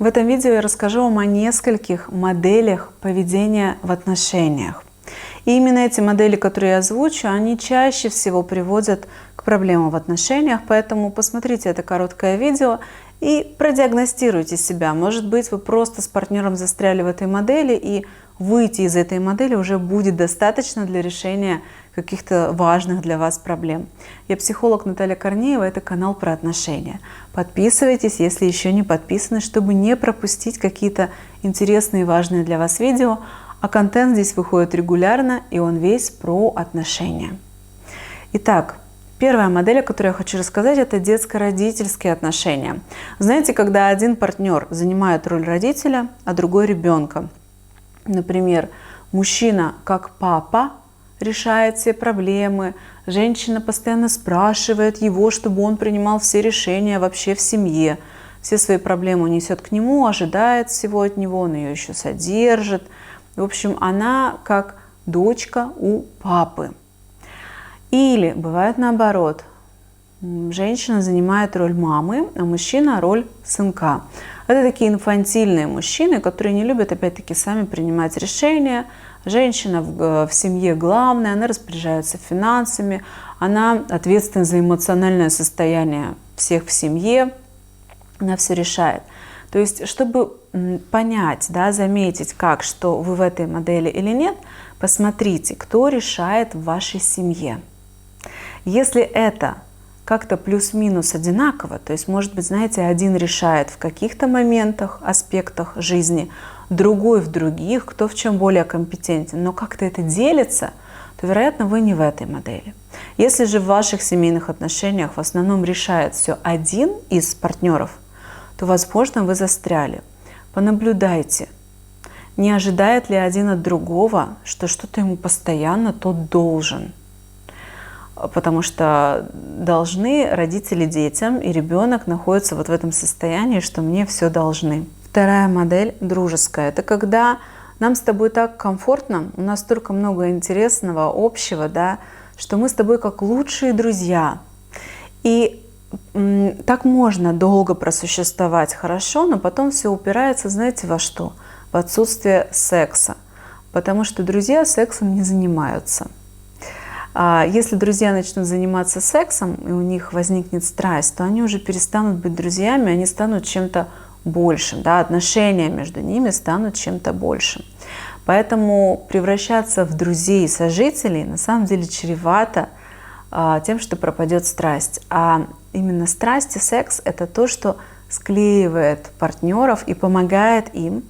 В этом видео я расскажу вам о нескольких моделях поведения в отношениях. И именно эти модели, которые я озвучу, они чаще всего приводят к проблемам в отношениях, поэтому посмотрите это короткое видео и продиагностируйте себя. Может быть, вы просто с партнером застряли в этой модели, и выйти из этой модели уже будет достаточно для решения каких-то важных для вас проблем. Я психолог Наталья Корнеева, это канал про отношения. Подписывайтесь, если еще не подписаны, чтобы не пропустить какие-то интересные и важные для вас видео. А контент здесь выходит регулярно, и он весь про отношения. Итак, первая модель, о которой я хочу рассказать, это детско-родительские отношения. Знаете, когда один партнер занимает роль родителя, а другой ребенка. Например, мужчина как папа решает все проблемы, женщина постоянно спрашивает его, чтобы он принимал все решения вообще в семье. Все свои проблемы несет к нему, ожидает всего от него, он ее еще содержит. В общем, она как дочка у папы. Или бывает наоборот. Женщина занимает роль мамы, а мужчина роль сынка. Это такие инфантильные мужчины, которые не любят, опять-таки, сами принимать решения. Женщина в семье главная, она распоряжается финансами, она ответственна за эмоциональное состояние всех в семье, она все решает. То есть, чтобы понять, заметить, что вы в этой модели или нет, посмотрите, кто решает в вашей семье. Если это как-то плюс-минус одинаково, то есть, может быть, знаете, один решает в каких-то моментах, аспектах жизни, другой в других, кто в чем более компетентен, но как-то это делится, то, вероятно, вы не в этой модели. Если же в ваших семейных отношениях в основном решает все один из партнеров, то, возможно, вы застряли. Понаблюдайте, не ожидает ли один от другого, что что-то ему постоянно тот должен. Потому что должны родители детям, и ребенок находится вот в этом состоянии, что мне все должны. Вторая модель дружеская. Это когда нам с тобой так комфортно, у нас столько много интересного, общего, что мы с тобой как лучшие друзья. И так можно долго просуществовать хорошо, но потом все упирается, знаете, во что? В отсутствие секса. Потому что друзья сексом не занимаются. Если друзья начнут заниматься сексом, и у них возникнет страсть, то они уже перестанут быть друзьями, они станут чем-то большим. Отношения между ними станут чем-то большим. Поэтому превращаться в друзей и сожителей на самом деле чревато тем, что пропадет страсть. А именно страсть и секс – это то, что склеивает партнеров и помогает им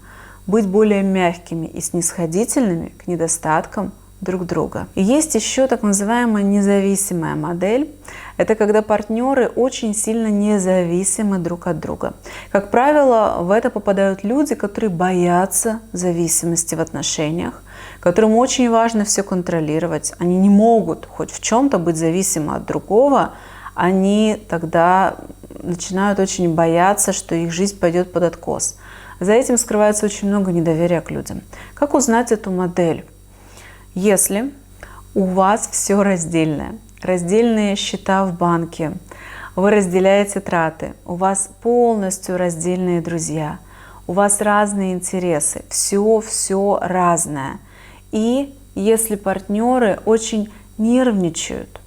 быть более мягкими и снисходительными к недостаткам друг друга. И есть еще так называемая независимая модель. Это когда партнеры очень сильно независимы друг от друга. Как правило, в это попадают люди, которые боятся зависимости в отношениях, которым очень важно все контролировать. Они не могут хоть в чем-то быть зависимы от другого. Они тогда начинают очень бояться, что их жизнь пойдет под откос. За этим скрывается очень много недоверия к людям. Как узнать эту модель? Если у вас все раздельное, раздельные счета в банке, вы разделяете траты, у вас полностью раздельные друзья, у вас разные интересы, все разное. И если партнеры очень нервничают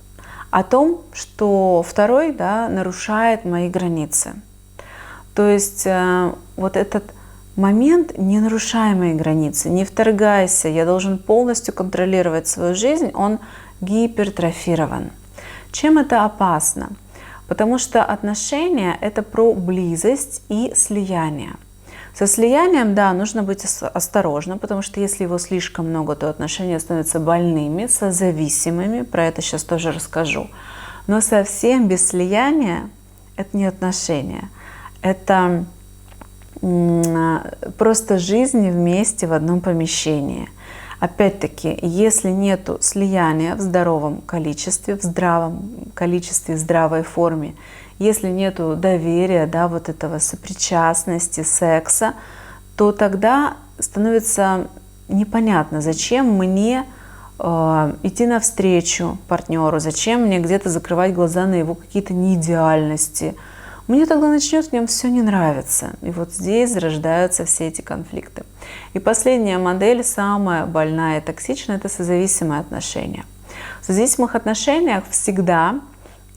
о том, что второй нарушает мои границы, то есть вот этот момент «не нарушай мои границы», «не вторгайся», «я должен полностью контролировать свою жизнь», он гипертрофирован. Чем это опасно? Потому что отношения – это про близость и слияние. Со слиянием, нужно быть осторожным, потому что если его слишком много, то отношения становятся больными, созависимыми, про это сейчас тоже расскажу. Но совсем без слияния – это не отношения, это просто жизни вместе в одном помещении. Опять-таки, если нет слияния в здоровом количестве, в здравой форме, если нет доверия, вот этого сопричастности, секса, то тогда становится непонятно, зачем мне идти навстречу партнеру, зачем мне где-то закрывать глаза на его какие-то неидеальности. мне тогда начнет в нем все не нравиться. И вот здесь зарождаются все эти конфликты. И последняя модель, самая больная и токсичная, это созависимые отношения. В созависимых отношениях всегда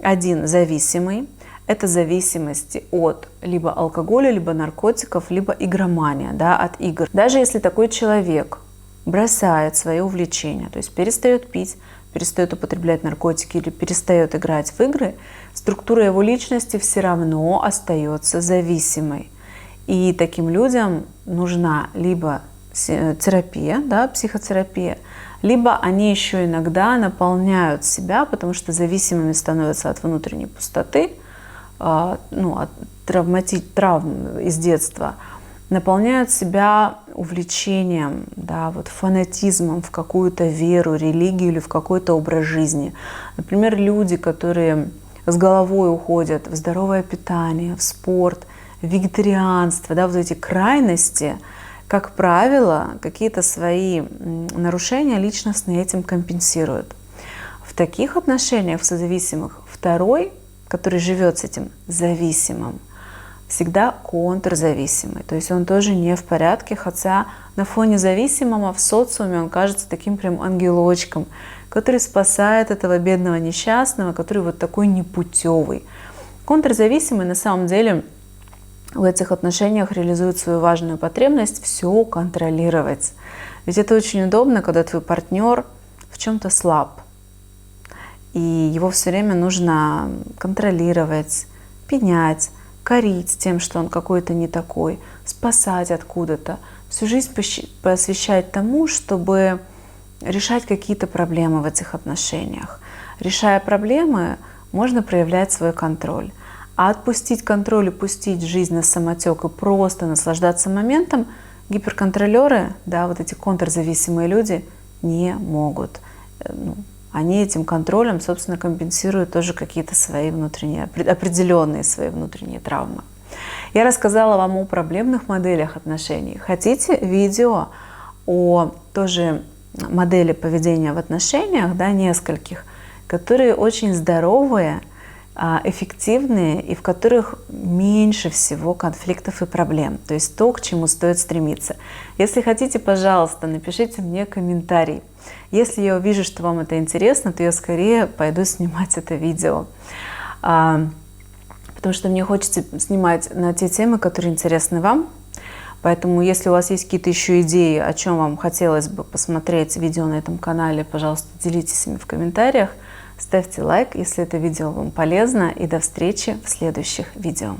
один зависимый. Это зависимости от либо алкоголя, либо наркотиков, либо игромания, да, от игр. Даже если такой человек бросает свое увлечение, то есть перестает пить, перестает употреблять наркотики или перестает играть в игры, структура его личности все равно остается зависимой. И таким людям нужна либо терапия, да, психотерапия, либо они еще иногда наполняют себя, потому что зависимыми становятся от внутренней пустоты, от травм из детства, наполняют себя увлечением, да, вот фанатизмом в какую-то веру, религию или в какой-то образ жизни. Например, люди, которые с головой уходят в здоровое питание, в спорт, в вегетарианство, да, вот эти крайности, как правило, какие-то свои нарушения личностные этим компенсируют. В таких отношениях, в созависимых, второй, который живет с этим зависимым, всегда контрзависимый. То есть он тоже не в порядке, хотя на фоне зависимого в социуме он кажется таким прям ангелочком, который спасает этого бедного несчастного, который вот такой непутевый. Контрзависимый на самом деле в этих отношениях реализует свою важную потребность все контролировать. Ведь это очень удобно, когда твой партнер в чем-то слаб, и его все время нужно контролировать, пенять, корить тем, что он какой-то не такой, спасать откуда-то, всю жизнь посвящать тому, чтобы решать какие-то проблемы в этих отношениях. Решая проблемы, можно проявлять свой контроль. А отпустить контроль и пустить жизнь на самотек и просто наслаждаться моментом гиперконтролеры, да, вот эти контрзависимые люди, не могут. Они этим контролем, собственно, компенсируют тоже какие-то свои внутренние, определенные свои внутренние травмы. Я рассказала вам о проблемных моделях отношений. Хотите видео о тоже модели поведения в отношениях, да, нескольких, которые очень здоровые, эффективные и в которых меньше всего конфликтов и проблем. То есть то, к чему стоит стремиться. Если хотите, пожалуйста, напишите мне комментарий. Если я увижу, что вам это интересно, то я скорее пойду снимать это видео. Потому что мне хочется снимать на те темы, которые интересны вам. Поэтому, если у вас есть какие-то еще идеи, о чем вам хотелось бы посмотреть видео на этом канале, пожалуйста, делитесь ими в комментариях. Ставьте лайк, если это видео вам полезно. И до встречи в следующих видео.